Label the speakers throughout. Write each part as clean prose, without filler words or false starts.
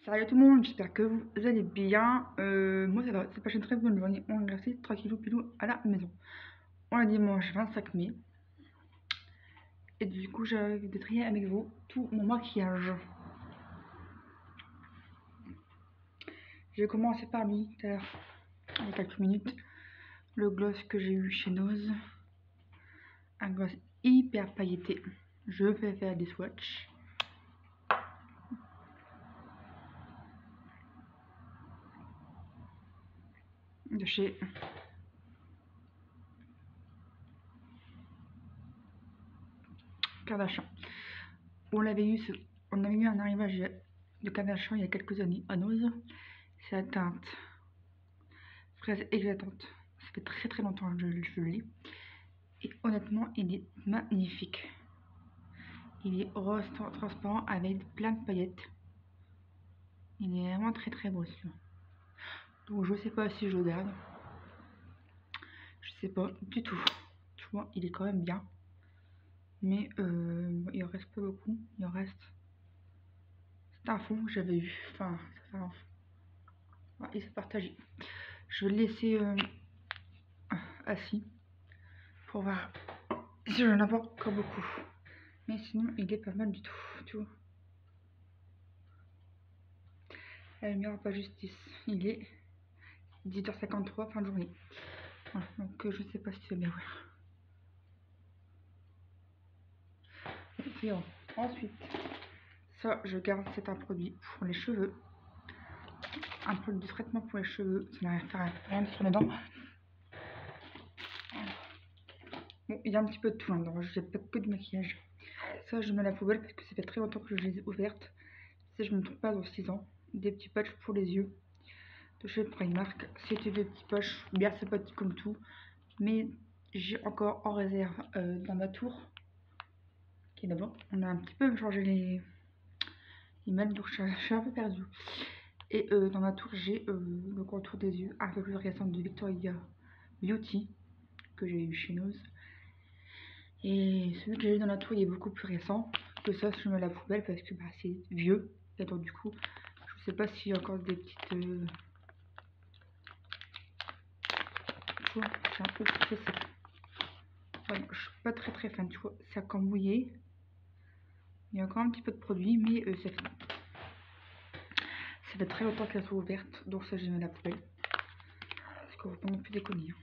Speaker 1: Salut tout le monde, j'espère que vous allez bien. Moi ça va, c'est passé une très bonne journée. On est resté tranquillou pilou à la maison. On est dimanche 25 mai. Et du coup j'ai envie de trier avec vous tout mon maquillage. J'ai commencé par lui tout à l'heure, il y a quelques minutes. Le gloss que j'ai eu chez Nose. Un gloss hyper pailleté. Je vais faire des swatchs. De chez Kardashian. On avait eu un arrivage de Kardashian il y a quelques années à Nose. C'est la teinte fraise éclatante. Ça fait très très longtemps que je l'ai. Et honnêtement, il est magnifique. Il est rose transparent avec plein de paillettes. Il est vraiment très très beau celui-là. Donc je sais pas si je le garde. Je sais pas du tout. Tu vois, il est quand même bien. Mais il en reste pas beaucoup. Il en reste. C'est un fond que j'avais eu. Enfin, ça fait un fond. Voilà, il s'est partagé. Je vais le laisser assis pour voir si j'en ai pas encore beaucoup. Mais sinon, il est pas mal du tout. Tu vois. La lumière pas justice. Il est 18h53, fin de journée. Voilà, donc je sais pas si c'est bien ouvert. Et ensuite, ça, je garde, c'est un produit pour les cheveux. Un produit de traitement pour les cheveux. Ça n'a rien sur les dents. Bon, il y a un petit peu de tout là-dedans. Je n'ai pas que du maquillage. Ça, je mets à la poubelle parce que ça fait très longtemps que je les ai ouvertes. Si je ne me trompe pas, dans 6 ans. Des petits patchs pour les yeux. De chez Primark. C'était des petits poches bien sympathiques comme tout. Mais j'ai encore en réserve dans ma tour. Qui est là-bas. On a un petit peu changé les mails, donc je suis un peu perdue. Et dans ma tour, j'ai le contour des yeux un peu plus récent de Victoria Beauty que j'ai eu chez Nose. Et celui que j'ai eu dans la tour, il est beaucoup plus récent que ça. Je mets à la poubelle parce que bah, c'est vieux. Et donc du coup, je sais pas s'il y a encore des petites. Tu vois, c'est un peu je sais pas. Voilà, je suis pas très fan, tu vois. C'est encore mouillé. Il y a encore un petit peu de produit, mais ça fait très longtemps qu'elle soit ouverte. Donc ça, je mets à la poubelle. Parce qu'on ne peut pas non plus déconner.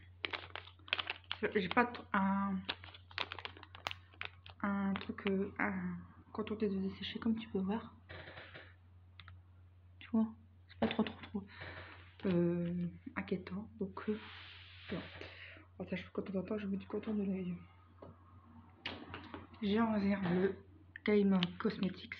Speaker 1: J'ai pas un truc, quand on des yeux desséchés, comme tu peux voir. Tu vois, c'est pas trop inquiétant. Donc, voilà. Alors, ça, je fais quand on entend, je mets du coton de l'œil. J'ai en réserve le Time Cosmetics.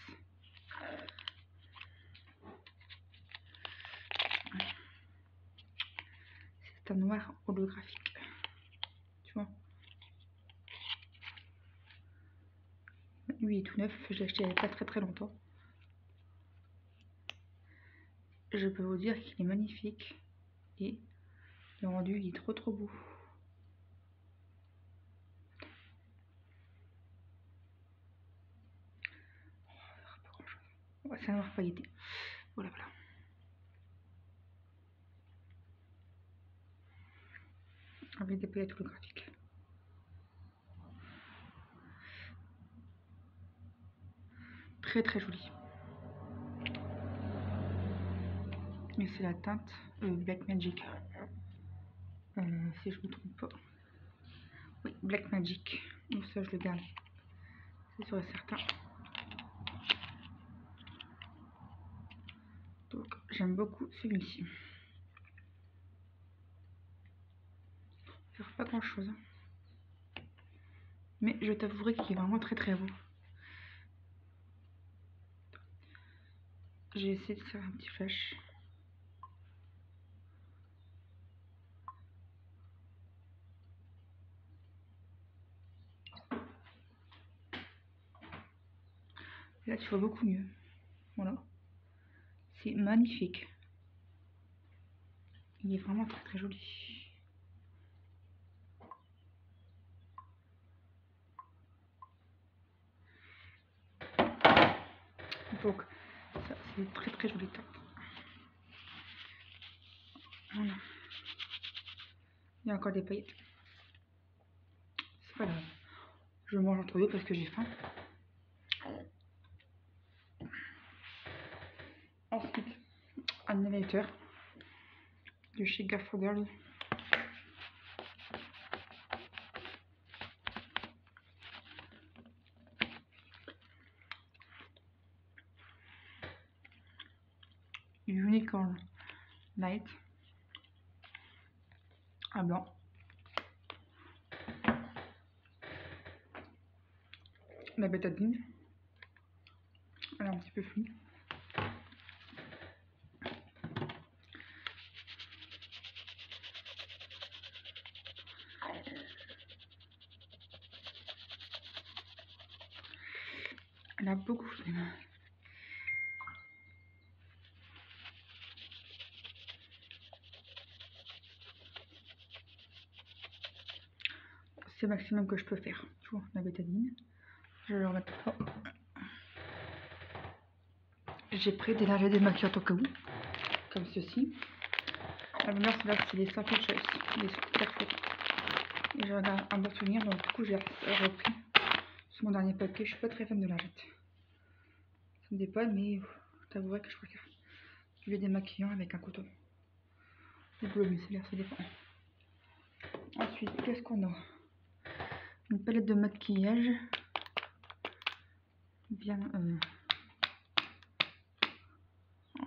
Speaker 1: C'est un noir holographique. Tu vois, lui est tout neuf, je l'ai acheté il n'y a pas très longtemps. Je peux vous dire qu'il est magnifique et le rendu il est trop beau. Ouais, c'est un noir pailleté. Voilà. Avec des paillettes holographiques. Très joli. Et c'est la teinte Black Magic. Si je me trompe pas. Oui, Black Magic. Donc ça, je le garde. C'est sûr et certain. Donc, j'aime beaucoup celui-ci. Ça fait pas grand chose. Mais je t'avouerai qu'il est vraiment très beau. J'ai essayé de faire un petit flash. Là, tu vois beaucoup mieux. Voilà. C'est magnifique. Il est vraiment très joli. Donc, ça, C'est une très très jolie tarte. Voilà. Il y a encore des paillettes. C'est pas grave. Je mange entre deux parce que j'ai faim. Ensuite, un émetteur de chez Gaffer Girl. Unicorn Light à blanc. La bétadine. Elle est un petit peu fluide. Elle a beaucoup fluide. C'est le maximum que je peux faire. Tu vois, la bétadine. Je vais le remettre là. J'ai pris des lingettes démaquillantes au cas où, comme ceci. La meilleure, c'est les Simple Choice, les super faits. Et j'en ai un bon souvenir, donc du coup, j'ai repris sur mon dernier paquet. Je suis pas très fan de lingettes. Ça me dépanne, mais t'avouerais que je préfère du lait démaquillant avec un coton. Ou bleu micellaire, ça dépend. Ensuite, qu'est-ce qu'on a? Une palette de maquillage. Bien.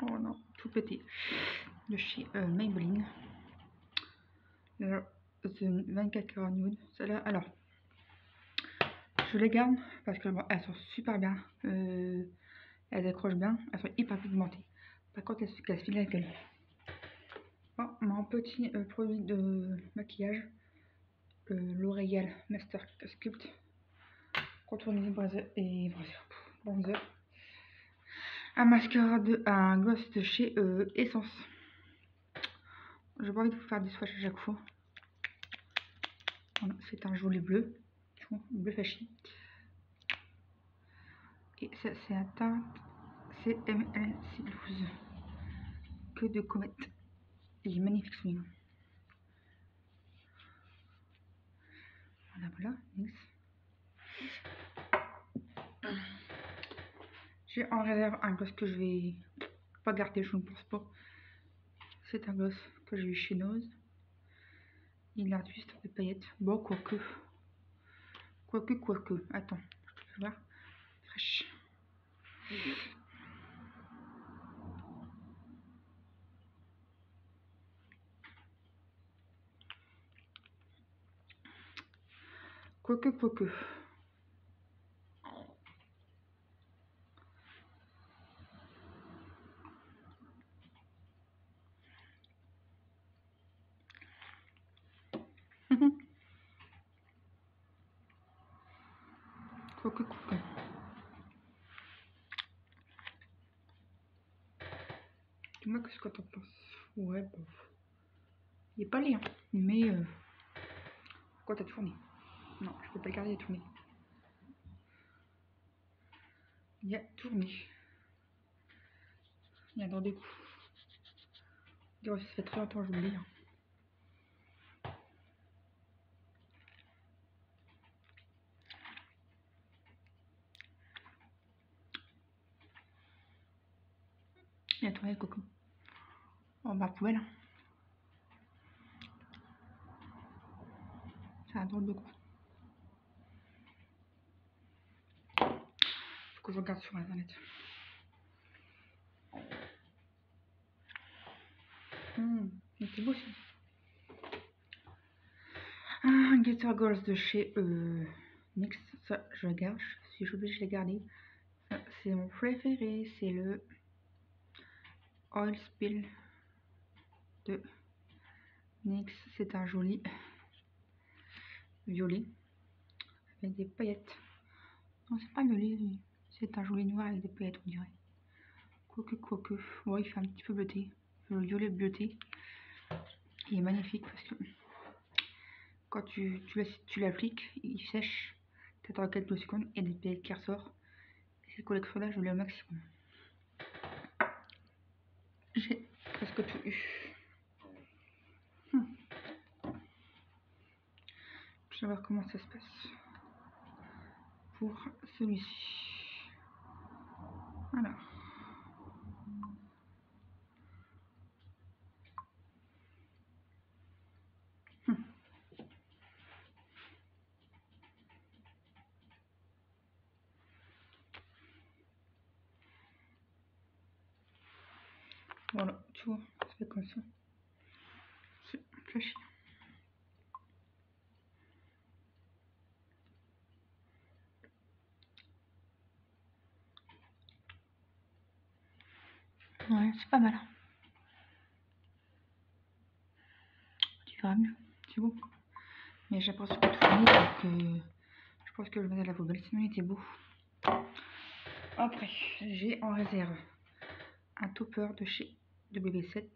Speaker 1: Oh non, tout pété. De chez Maybelline. C'est 24 carats nude. Celle-là, alors, je les garde parce que bon, elles sont super bien. Elles accrochent bien. Elles sont hyper pigmentées. Par contre, elles se cassent vite la gueule. Oh, mon petit produit de maquillage. L'Oréal Master Sculpt. Contour et bronzer. Un mascara un gloss de chez Essence. J'ai pas envie de vous faire des swatchs à chaque fois. C'est un joli bleu, tu vois, bleu fâché. Et ça, c'est un teinte CML12. Que de comète. Il est magnifique ce livre. Voilà, nice. J'ai en réserve un gloss que je vais pas garder, je ne pense pas. C'est un gloss que j'ai eu chez Nose. Il a juste des paillettes. Bon, quoique. Attends, je peux voir. Fraîche. Quoique. Quoique. Dis-moi qu'est-ce que t'en penses. Ouais, bon. Il est pas laid, hein. Mais pourquoi t'as tourné? Non, je peux pas le garder, il a tourné. Il a tourné. Il y a dans des coups. Ça fait très longtemps que je l'oublie. Hein. Il a tourné le coco. Oh bah poubelle. Hein. Ça a un drôle de goût. Faut que je regarde sur internet. C'est beau ça. Un Glitter Girls de chez NYX. Ça, je le garde. Si je suis obligée de les garder. C'est mon préféré. C'est le Oil Spill de NYX. C'est un joli violet avec des paillettes. Non, c'est pas violet. C'est un joli noir avec des paillettes, on dirait. Quoique. Ouais, il fait un petit peu bleuté. Le violet bleuté. Il est magnifique parce que quand tu l'appliques, il sèche. T'attends quelques secondes et des paillettes qui ressortent. Cette collection-là, je l'ai au maximum. peu tout eu. Je vais voir comment ça se passe pour celui-ci. Alors. Voilà, tu vois, ça fait comme ça. C'est flashy. Ouais, c'est pas mal. Tu verras mieux, c'est beau. Mais j'ai l'impression que tout fini, donc je pense que je vais mettre à la poubelle, sinon il était beau. Après, j'ai en réserve un topper de chez WB7.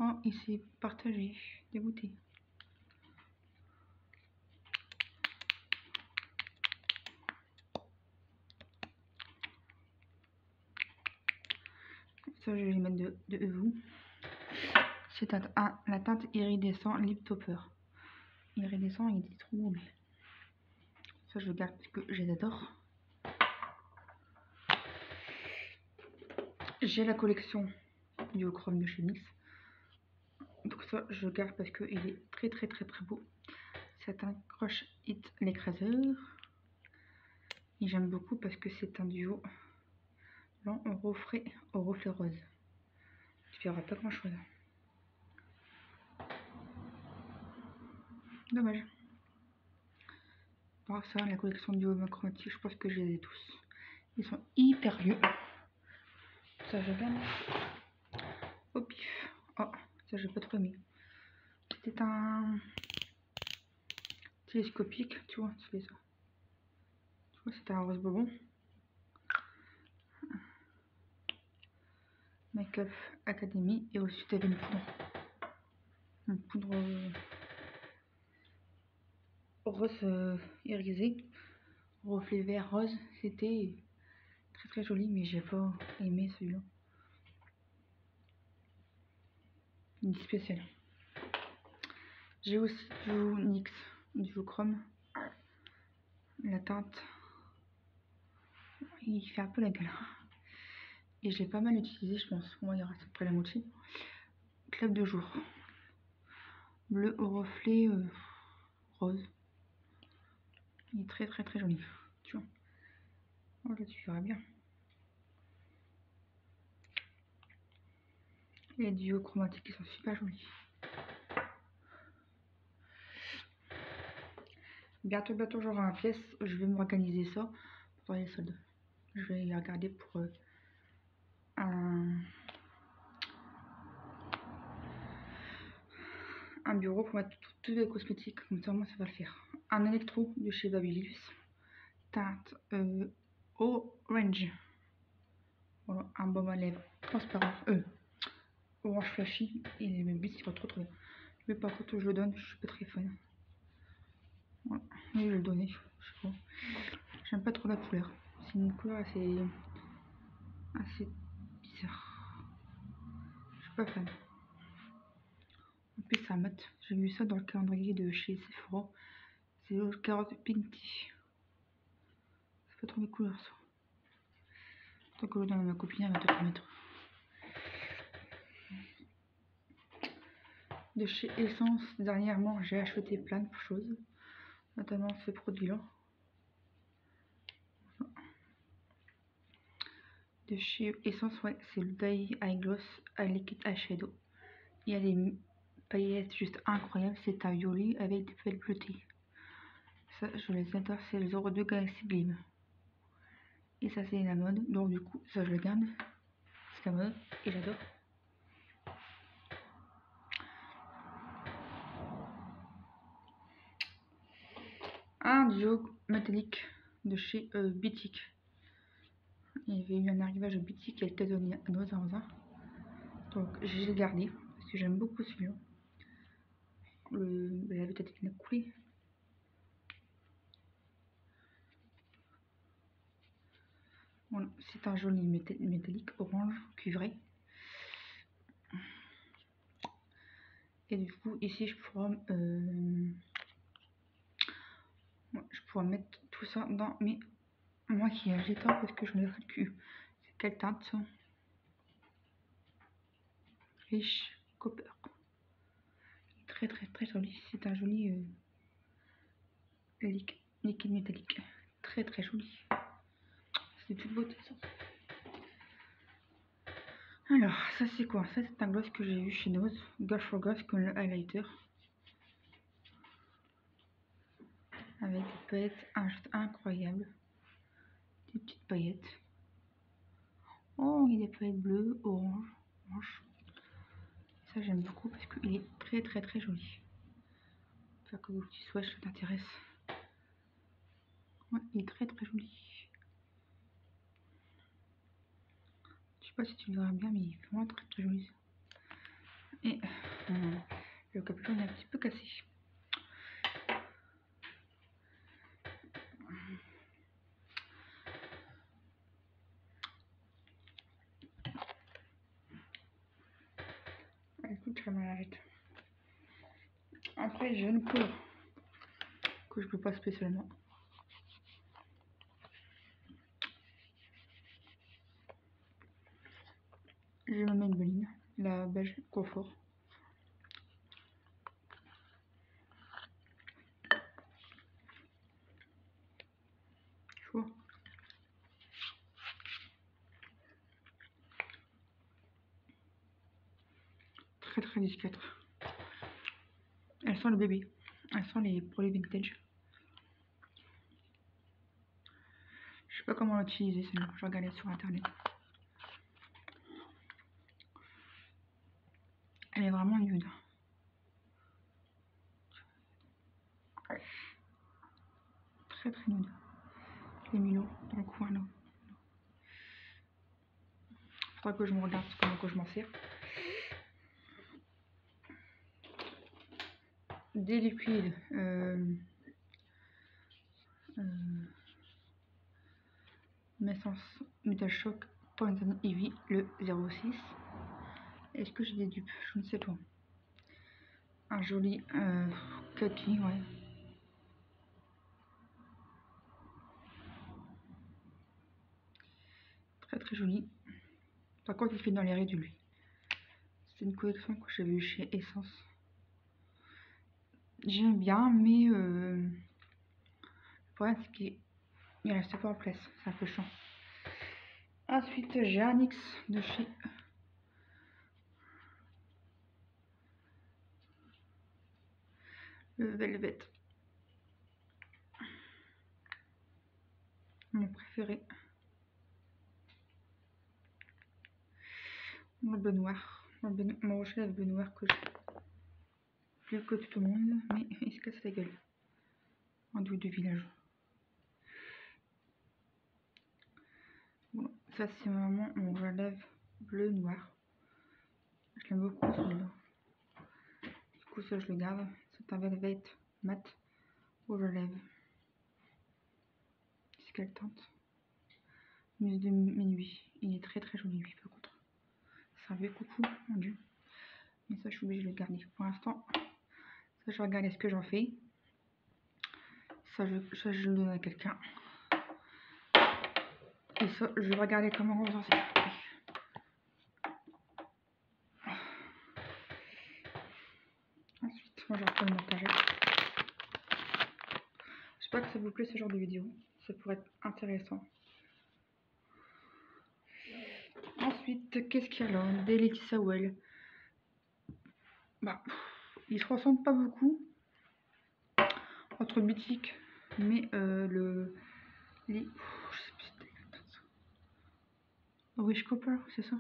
Speaker 1: Oh, il s'est partagé, dégoûté. Ça, je vais les mettre de vous. C'est la teinte iridescent lip topper. Iridescent, il est trop beau. Ça, je garde parce que je les adore. J'ai la collection duochrome de chez NYX. Donc ça, je garde parce qu'il est très beau. C'est un Crush It l'écraseur. Et j'aime beaucoup parce que c'est un duo blanc au reflet rose. Il n'y aura pas grand chose. Dommage. Alors ça, la collection duo chromatique, je pense que je les ai tous. Ils sont hyper vieux. Ça, je garde au pif. Oh, ça, j'ai pas trop aimé. C'était un télescopique, tu vois, c'est ça. Tu vois, c'était un rose bonbon. Make-up Academy. Et aussi, tu avais une poudre. Une poudre rose irisée. Reflet vert rose. C'était très joli, mais j'ai pas aimé celui-là. Une spéciale. J'ai aussi du NYX, du chrome. La teinte, il fait un peu la gueule. Et je l'ai pas mal utilisé, je pense. Bon, il reste après la moitié. Club de jour. Bleu au reflet rose. Il est très joli. Tu vois. Oh, là, tu verras bien. Les duos chromatiques qui sont super jolis. Bientôt j'aurai un pièce. Je vais m'organiser ça pour les soldes. Je vais regarder pour un bureau pour mettre tous les cosmétiques. Comme ça, moi, ça va le faire. Un électro de chez Babyliss. Teinte orange. Voilà, un baume à lèvres transparent. Orange flashy. Et le but, c'est pas trop bien. Mais par contre, je le donne. Je suis pas très fan. Voilà. Mais je vais le donner. Je sais pas. J'aime pas trop la couleur. C'est une couleur assez bizarre. Je suis pas fan. En plus, c'est un mat. J'ai vu ça dans le calendrier de chez Sephora. C'est le carotte Pinty. C'est pas trop mes couleurs, ça. Tant que je donne à ma copine, elle va peut-être le mettre. De chez Essence, dernièrement, j'ai acheté plein de choses. Notamment ce produit-là. De chez Essence, ouais, c'est le Day Eye Gloss à Liquid Eyeshadow. Il y a des paillettes juste incroyables. C'est un violet avec des feuilles bleutées. Ça, je les adore. C'est le 02 Galaxy Gleam. Et ça, c'est la mode. Donc, du coup, ça, je le garde. C'est la mode. Et j'adore. Un duo métallique de chez Bitic. Il y avait eu un arrivage de Bitic quelques années dans un. Donc, j'ai gardé. Parce que j'aime beaucoup celui-là. La peut-être qu'il a coulé. Voilà, c'est un joli métallique orange cuivré. Et du coup, ici, je pourrais mettre tout ça dans mes maquillages d'état parce que j'en ai ras le cul. C'est quelle teinte ça? Riche Copper. Très très très joli. C'est un joli liquide métallique. Très très joli. C'est toute beauté ça. Alors, ça c'est quoi? Ça c'est un gloss que j'ai vu chez Nose. Gosh for Gosh comme le highlighter. Avec des paillettes juste incroyables. Des petites paillettes. Oh, il y a des paillettes bleues, orange. Ça j'aime beaucoup parce qu'il est très très très joli. Faire que vos petits swatchs ça t'intéresse. Ouais, il est très très joli. Je sais pas si tu le verras bien, mais il est vraiment très très joli. Et le capuchon est un petit peu cassé. Écoute, j'ai mal à la tête. Après, j'ai une couleur que je peux pas spécialement. Je ma Maybelline, la beige confort. Tu vois? Très très discrète. Elle sent le bébé. Elle sent les produits vintage. Je sais pas comment l'utiliser celle-là. Je regardais sur internet. Elle est vraiment nude. Très très nude. Les Milo dans le coin là. Faudra que je me regarde comment que je m'en sers. Des liquides. Essence Metal Shock Poison Ivy le 06. Est-ce que j'ai des dupes? Je ne sais pas. Un joli kaki, ouais. Très très joli. Par contre, il fait dans les raies de lui. C'est une collection que j'ai vue chez Essence. J'aime bien, mais le problème c'est qu'il reste pas en place. C'est un peu chiant. Ensuite, j'ai un X de chez Velvet. Mon préféré. Mon bleu noir. Mon rouge à lèvres bleu noir que j'ai plus que tout le monde, mais il se casse la gueule. Un doux de village. Bon, ça c'est vraiment mon rouge à lèvres bleu noir. Je l'aime beaucoup celui-là. Du coup ça je le garde. C'est un Velvet mat rouge à lèvres. C'est quelle teinte? Muse de minuit. Il est très très joli lui par contre. C'est un vieux coucou, mon dieu. Mais ça je suis obligée de le garder. Pour l'instant, ça je regarde ce que j'en fais. Ça je le donne à quelqu'un. Et ça je vais regarder comment on s'en sert. Ensuite, moi je reprends le montage. J'espère que ça vous plaît ce genre de vidéo. Ça pourrait être intéressant. Ensuite, qu'est-ce qu'il y a là? Des Laetitia Well. Bah, ils se ressemblent pas beaucoup entre mythique, mais je sais plus si c'était Rich Copper, c'est ça?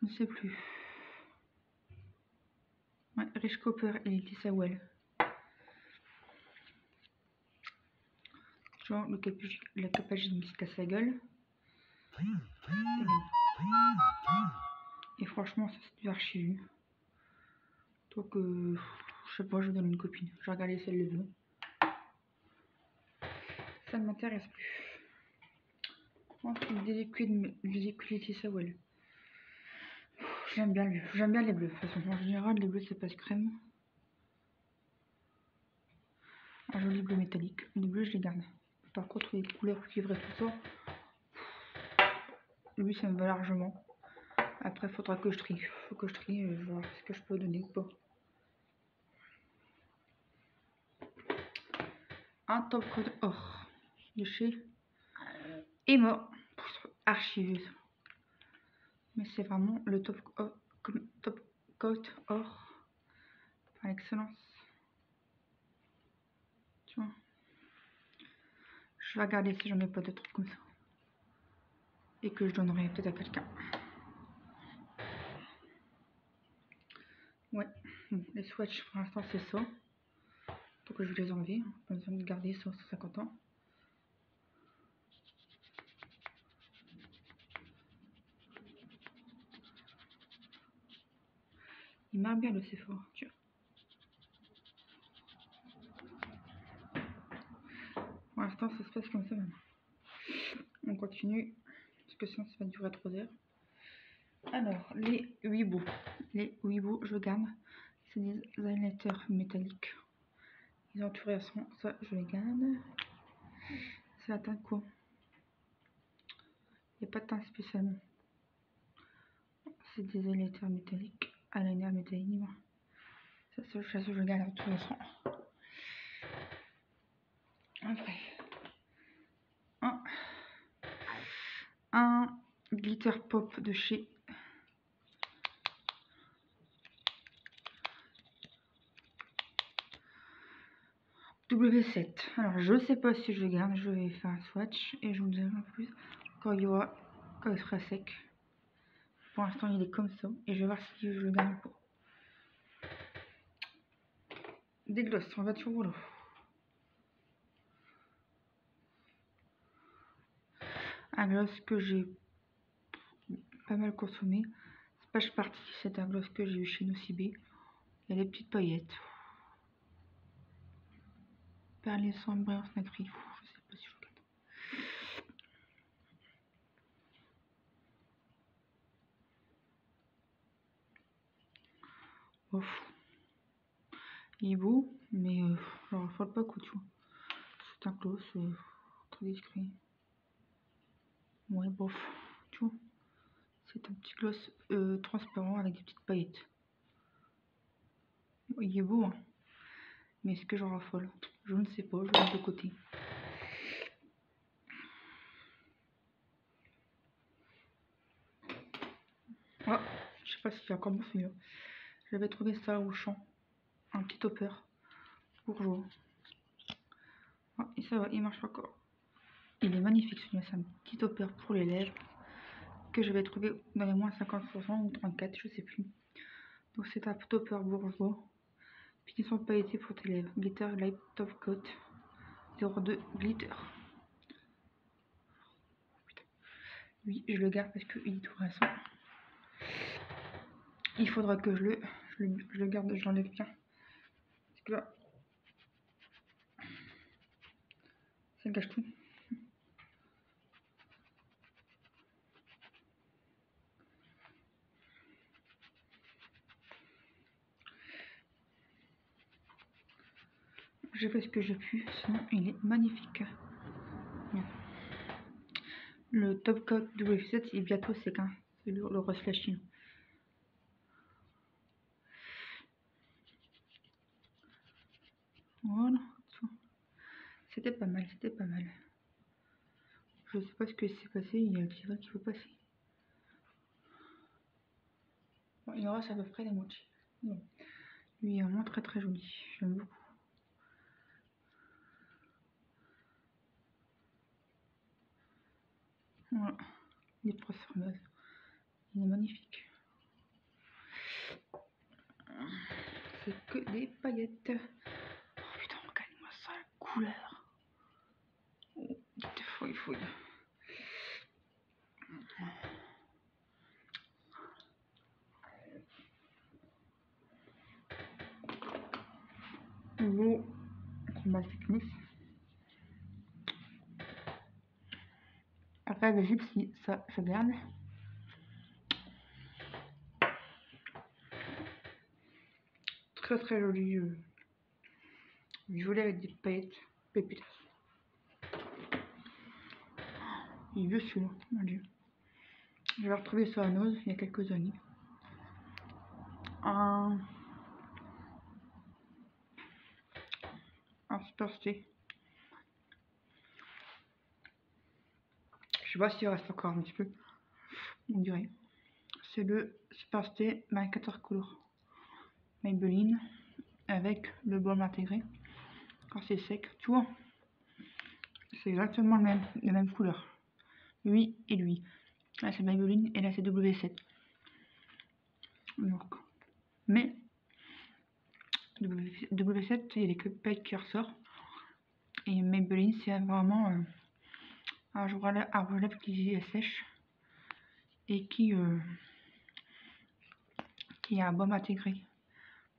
Speaker 1: Je ne sais plus. Ouais, Rich Copper et Laetitia Well. Genre la capagine qui se casse la gueule. Et franchement, ça c'est du archi vu. Donc, je sais pas, je donne une copine. J'ai regardé celle de bleu. Ça ne m'intéresse plus. Ensuite, des liquides Laetitia Well. J'aime bien les bleus. De toute façon, en général, les bleus, c'est pas crème. Un joli bleu métallique. Les bleus, je les garde. Par contre, les couleurs cuivre et tout ça, lui, ça me va largement. Après, faudra que je trie. Faut que je trie et voir ce que je peux donner ou pas. Un top code or de chez Emma pour archiveuse. Mais c'est vraiment le top coat or par excellence. Tu vois. Je vais regarder si j'en ai pas d'autres comme ça. Et que je donnerai peut-être à quelqu'un. Ouais, bon, les swatchs pour l'instant c'est ça. Donc je vais les enlever. Pas besoin de garder ça 150 ans. Il marque bien le Sephora, tu vois. Pour l'instant ça se passe comme ça maintenant. On continue. Parce que sinon ça va durer 3 heures. Alors, les Weebo. Les Weebo, je garde. C'est des highlighters métalliques. Ils ont fluorescents, ça je les garde. C'est la teinte quoi? Il n'y a pas de teinte spécialement. C'est des highlighters métalliques. Eyeliner métallique. Ça je garde en fluorescent. Après. Un glitter pop de chez W7. Alors je sais pas si je le garde, je vais faire un swatch et je vous dirai en plus quand il sera sec. Pour l'instant il est comme ça et je vais voir si je le garde ou pas. Des glosses en voiture rouleau. Un gloss que j'ai pas mal consommé. Splash Party, c'est un gloss que j'ai eu chez Nocibé. Il y a des petites paillettes. Perlé sans brillance nacrée. Je sais pas si je le garde. Ouf. Il est beau, mais je raffole pas quoi, tu vois. C'est un gloss très discret. Ouais, bof, tu vois. C'est un petit gloss transparent avec des petites paillettes. Il est beau, hein. Mais est-ce que j'en raffole? Je ne sais pas, je le mets de côté. Ah, je sais pas si c'est encore bon celui-là. J'avais trouvé ça au champ. Un petit topper bourgeois. Ah, et ça va, il marche encore. Il est magnifique celui-là, c'est un petit topper pour les lèvres que je vais trouver dans les moins 50% ou 34, je sais plus. Donc c'est un topper bourgeois. Finition pailleté pour tes lèvres. Glitter Light Top Coat 02 Glitter. Oui, je le garde parce qu'il est tout récent. Il faudra que je le garde, je l'enlève bien. Parce que là, ça gâche tout. J'ai fait ce que j'ai pu, sinon il est magnifique. Le Top Coat W7 est bientôt sec, hein. C'est le rose flashy. Voilà. C'était pas mal, c'était pas mal. Je sais pas ce que s'est passé, il y a le tirage qui veut passer. Bon, il aura à peu près la moitié. Bon. Lui il est vraiment très très joli, j'aime beaucoup. Voilà, il est transformé. Il est magnifique. C'est que des paillettes. Oh putain, regarde-moi ça, la couleur. Oh, il faut. L'eau, combat fitness. Après, le gypsy, ça, je garde. très très joli violet avec des paillettes, pépitas. Il est vieux celui-là, mon dieu. J'avais retrouvé ça à Nose il y a quelques années. Un Super Stay. Je sais pas s'il reste encore un petit peu, on dirait. C'est le Super Stay 14 couleurs Maybelline avec le baume intégré. Quand c'est sec, tu vois, c'est exactement le même, la même couleur. Lui et lui. Là c'est Maybelline et là c'est W7. Donc, mais W7, il y a des paillettes qui ressortent. Et Maybelline, c'est vraiment un rouge à lèvres qui sèche et qui a un baume intégré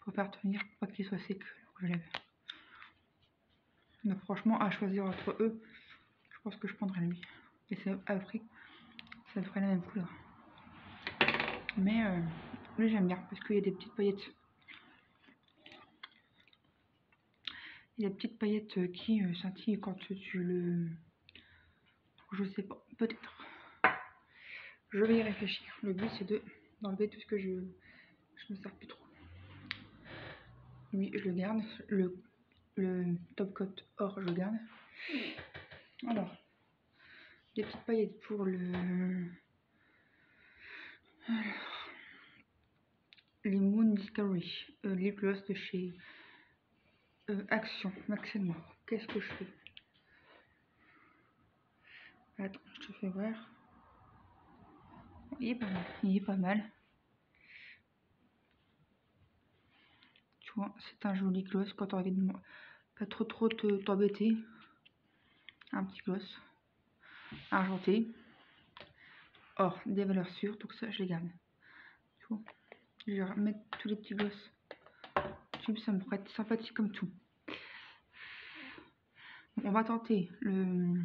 Speaker 1: pour faire tenir, pour pas qu'il soit sec le rouge à lèvres. Donc franchement, à choisir entre eux, je pense que je prendrais lui. Et c'est à prix, ça devrait la même couleur. Mais lui j'aime bien parce qu'il y a des petites paillettes. Il y a des petites paillettes qui scintillent quand tu le... Je sais pas, peut-être. Je vais y réfléchir. Le but c'est d'enlever tout ce que je me sers plus trop. Lui je le garde. Le top coat or je le garde. Alors, des petites paillettes pour les Moon Discovery lip gloss de chez Action Maximo. Qu'est-ce que je fais? Attends, je te fais voir. Il est pas mal. Il est pas mal. Tu vois, c'est un joli gloss quand tu as envie de pas trop t'embêter. Un petit gloss argenté. Or, des valeurs sûres, donc ça je les garde. Tu vois, je vais remettre tous les petits gloss. Ça me pourrait être sympathique comme tout. On va tenter le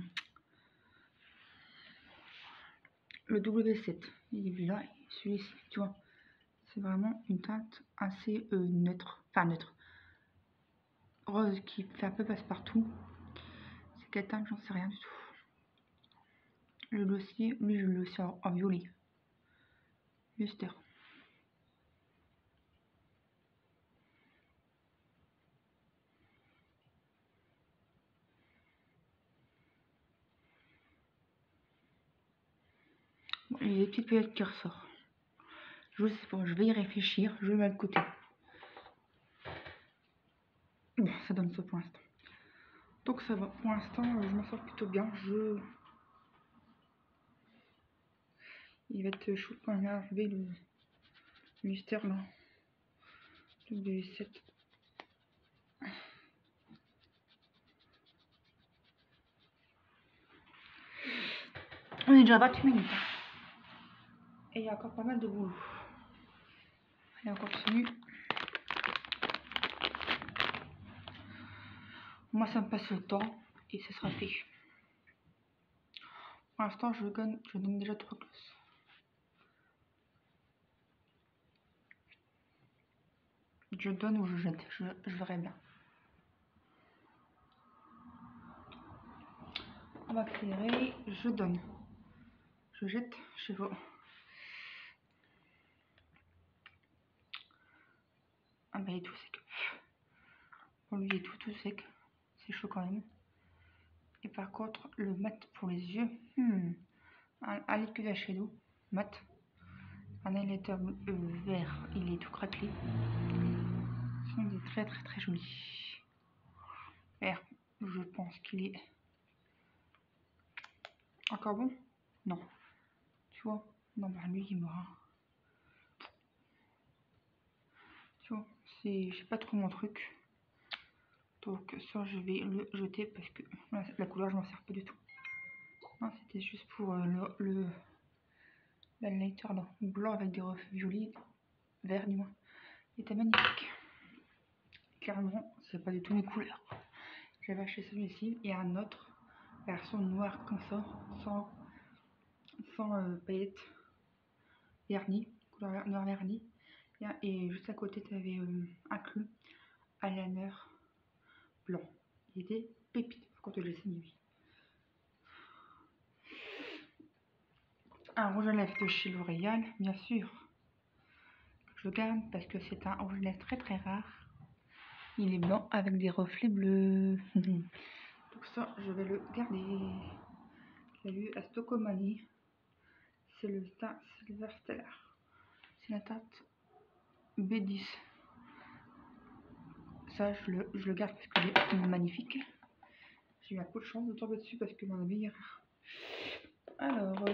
Speaker 1: W7. Il est là, celui-ci, tu vois. C'est vraiment une teinte assez neutre. Enfin neutre. Rose qui fait un peu passe-partout. C'est quelle teinte? J'en sais rien du tout. Le dossier, lui je le sors en violet. Luster. Bon, il y a des petites paillettes qui ressortent. Je sais pas, je vais y réfléchir, je vais mettre de côté. Bon, ça donne ça pour l'instant. Donc ça va, pour l'instant, je m'en sors plutôt bien. Il va être chaud quand même à enlever le luster là. Le B7. On est déjà à 28 minutes. Et il y a encore pas mal de boulot. Allez, on continue. Moi, ça me passe le temps et ce sera fait. Pour l'instant, je donne déjà 3 glosses. Je donne ou je jette, je verrai bien. On va accélérer, je donne. Je jette, je sais pas. Ah bah il est tout sec. Pour lui il est tout sec. C'est chaud quand même. Et par contre le mat pour les yeux. Un liquide eyeshadow mat. Un highlighter vert, il est tout craquelé. Il est très très très joli. Vert, je pense qu'il est encore bon. Non. Tu vois. Non bah lui il m'aura. Tu vois, c'est pas trop mon truc. Donc ça je vais le jeter parce que la couleur je m'en sers pas du tout. C'était juste pour l'highlighter blanc avec des reflets violets, vert du moins. Il était magnifique. Clairement, c'est pas du tout mes couleurs. J'avais acheté celui-ci et un autre version noire comme ça, sans paillettes vernies, couleur noir verni. Et juste à côté, tu avais inclus eyeliner blanc. Il était pépite quand je l'ai nuit. Un rouge à lèvres de chez L'Oréal, bien sûr. Je garde parce que c'est un rouge à lèvres très rare. Il est blanc avec des reflets bleus. Donc ça, je vais le garder. J'ai vu à Stockomanie. C'est le Star Silver Stellar. C'est la teinte B10. Ça, je le garde parce qu'il est magnifique. J'ai eu un peu de chance de tomber dessus parce que mon avis est rare. Alors,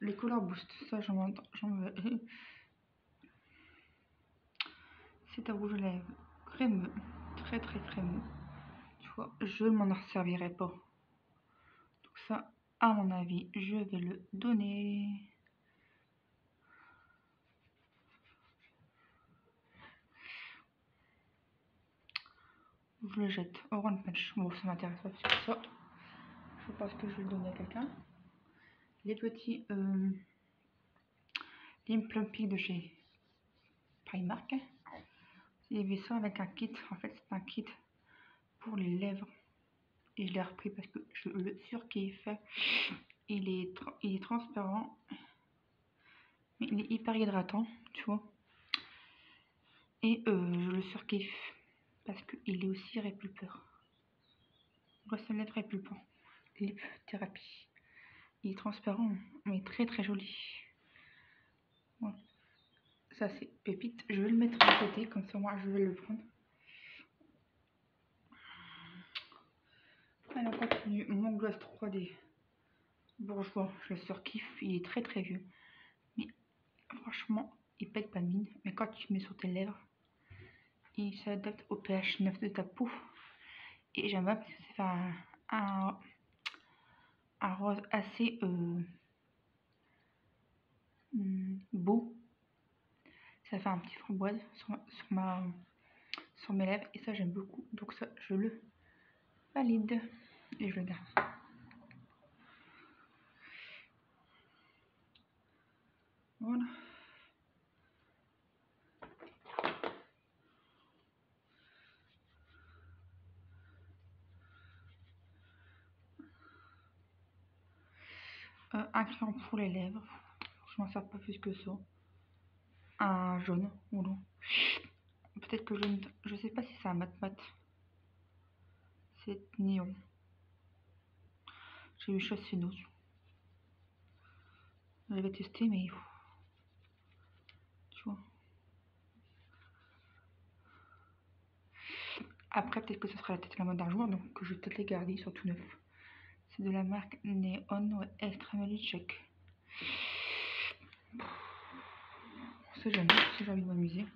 Speaker 1: les Color Boost, ça j'en veux. C'est un rouge à lèvres crémeux, très crémeux. Tu vois, je ne m'en servirai pas. Donc ça, à mon avis, je vais le donner. Je le jette au One Punch. Bon, ça m'intéresse pas plus que ça. Je pense que je vais le donner à quelqu'un. Les petits Lip Plumpy de chez Primark. Il y avait ça avec un kit. En fait, c'est un kit pour les lèvres. Et je l'ai repris parce que je le surkiffe. Il est transparent. Mais il est hyper hydratant, tu vois. Et je le surkiffe parce qu'il est aussi répulpeur. Gloss à lèvres répulpant. Lip thérapie. Il est transparent, mais très joli. Voilà. Ça c'est pépite. Je vais le mettre de côté, comme ça moi je vais le prendre. Alors on continue. Mon gloss 3D bourgeois, je le surkiffe. Il est très vieux. Mais franchement, il pète pas de mine. Mais quand tu mets sur tes lèvres, il s'adapte au pH 9 de ta peau. Et j'aime bien parce que c'est un rose assez beau. Ça fait un petit framboise sur mes lèvres. Et ça j'aime beaucoup. Donc ça je le valide. Et je le garde. Voilà. Un crayon pour les lèvres. Je m'en sers pas plus que ça. Un jaune. Voilà. Peut-être que je sais pas si c'est un mat. C'est néon. J'ai eu chasse nos. J'avais testé mais tu vois. Après peut-être que ça sera peut-être la mode d'un jour, donc je vais peut-être les garder, ils sont tout neufs. C'est de la marque Neon, ouais, Extremely Check. Ça j'aime bien, si j'ai envie de m'amuser.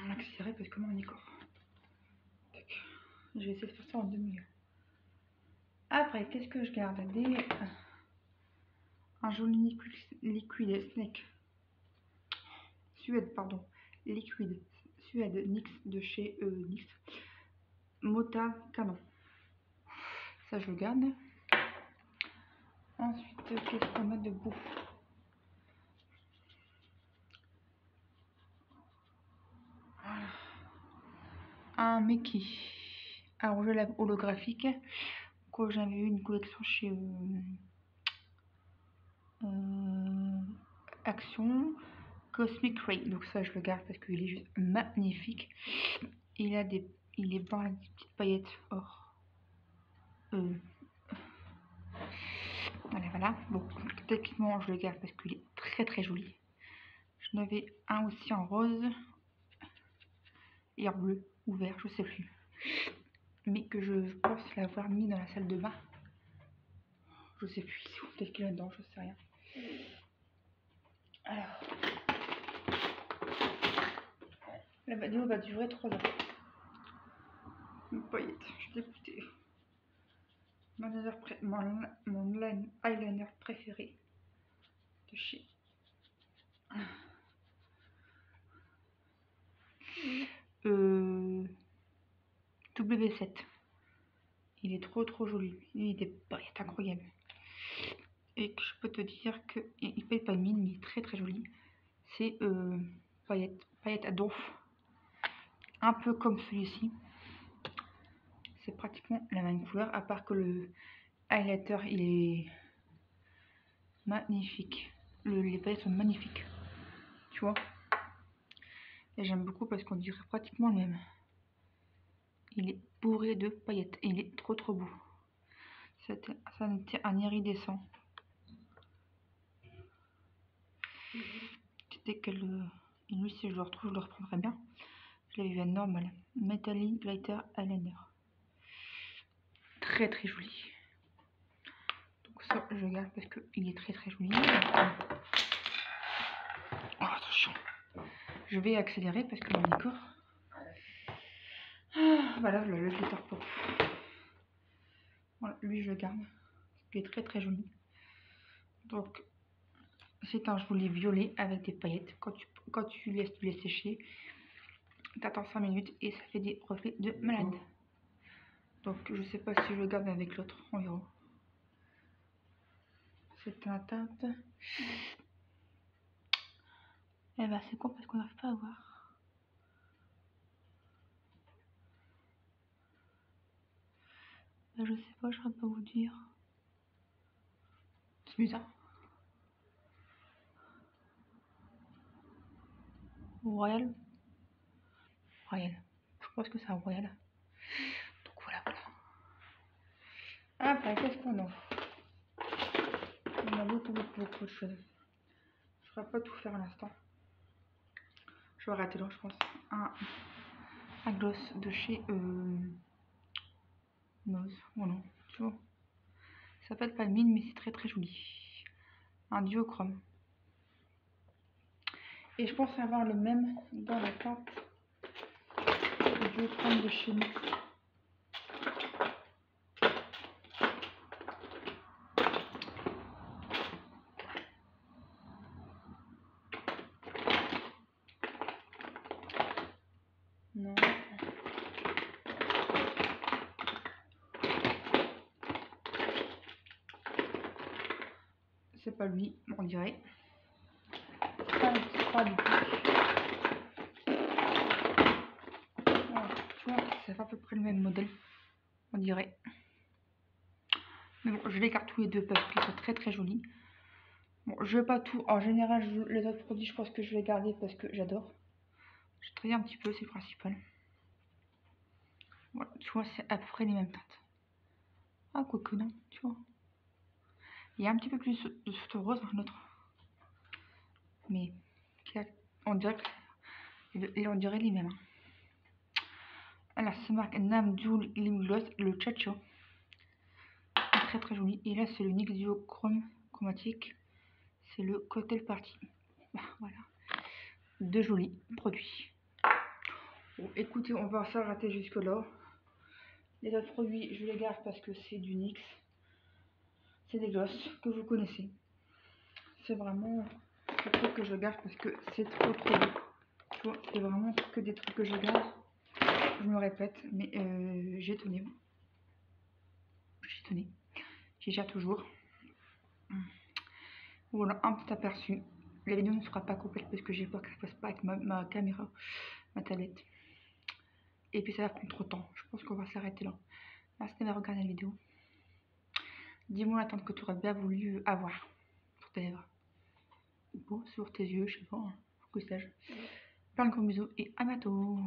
Speaker 1: On va accélérer parce que moi on y corps. Je vais essayer de faire ça en demi-heure. Après, qu'est-ce que je garde? Un joli liquide Snake. Suède, pardon. Liquide Suède NYX de chez NYX. Mota Canon. Ça, je le garde. Ensuite, qu'est-ce qu'on a de beau? Un Mickey. Un rouge à lèvres holographique. Quand j'avais eu une collection chez Action Cosmic Ray. Donc ça, je le garde parce qu'il est juste magnifique. Il est blanc avec des petites paillettes or. Voilà. Bon, techniquement, je le garde parce qu'il est très joli. J'en avais un aussi en rose et en bleu ou vert, je sais plus. Mais que je pense l'avoir mis dans la salle de bain. Je sais plus, peut-être qu'il est dedans, je sais rien. Alors, la vidéo va durer 3 heures. Une paillette, je suis dégoûtée. Mon eyeliner préféré de chez W7. Il est trop joli. Il est incroyable. et que je peux te dire qu'il paye pas de mine, mais il est très très joli. C'est paillette à donf, un peu comme celui-ci. C'est pratiquement la même couleur, à part que le highlighter il est magnifique. Les paillettes sont magnifiques, tu vois. Et j'aime beaucoup parce qu'on dirait pratiquement le même. Il est bourré de paillettes et il est trop trop beau. Ça était un iridescent. Dès que lui, si je le retrouve, je le reprendrai bien. Je l'avais vu à normal. Metallic Glitter Eyeliner. Très très joli. Donc ça, je garde parce qu'il est très très joli. Oh, attention. Je vais accélérer parce que mon décor. Voilà, le glitter pop. Voilà, lui je le garde. Il est très très joli. Donc c'est un joli violet avec des paillettes. Quand tu laisses sécher, t'attends 5 minutes et ça fait des reflets de malade. Donc je sais pas si je le garde avec l'autre, on verra. C'est un teinte. Eh ben c'est con parce qu'on n'arrive pas à voir. Ben, je sais pas, je ne saurais pas vous dire. C'est bizarre. Royal. Royal. Je pense que c'est un Royal. Donc voilà, voilà. Ah bah qu'est-ce qu'on a? On a beaucoup de choses. Je ne pourrais pas tout faire à l'instant. Je vais arrêter là, je pense. Un gloss de chez Nose. Oh non, tu vois. Ça s'appelle pas mine, mais c'est très très joli. Un duochrome. Et je pense avoir le même dans la teinte duochrome de chez nous. Non. C'est pas lui, on dirait. Pas du tout. Voilà, tu vois, c'est à peu près le même modèle, on dirait. Mais bon, je les garde tous les deux parce qu'ils sont très très jolis. Bon, je veux pas tout. En général, les autres produits, je pense que je vais garder parce que j'adore. Je trie un petit peu, c'est le principal. Voilà, tu vois, c'est à peu près les mêmes teintes. Ah, quoique non, tu vois. Il y a un petit peu plus de ce rose dans l'autre. Mais on dirait les mêmes. Alors, c'est marque Namjool Lip Gloss, le Chacho. Très très joli. Et là, c'est le NYX Duochrome chromatique. C'est le Cocktail Party. Voilà. Deux jolis produits. Bon, écoutez, on va s'arrêter jusque là. Les autres produits, je les garde parce que c'est du NYX. C'est des glosses que vous connaissez. C'est vraiment le truc que je garde parce que c'est trop trop beau. Tu vois, c'est vraiment que des trucs que je garde. Je me répète, mais j'ai tenu. J'y gère toujours. Voilà, un petit aperçu. La vidéo ne sera pas complète parce que j'ai peur que ça passe pas avec ma caméra, ma tablette. Et puis ça va prendre trop de temps. Je pense qu'on va s'arrêter là. Merci d'avoir regardé la vidéo. Dis-moi la teinte que tu aurais bien voulu avoir sur tes lèvres. Ou sur tes yeux, je sais pas. Que sais-je. Plein de gros bisous et à bientôt.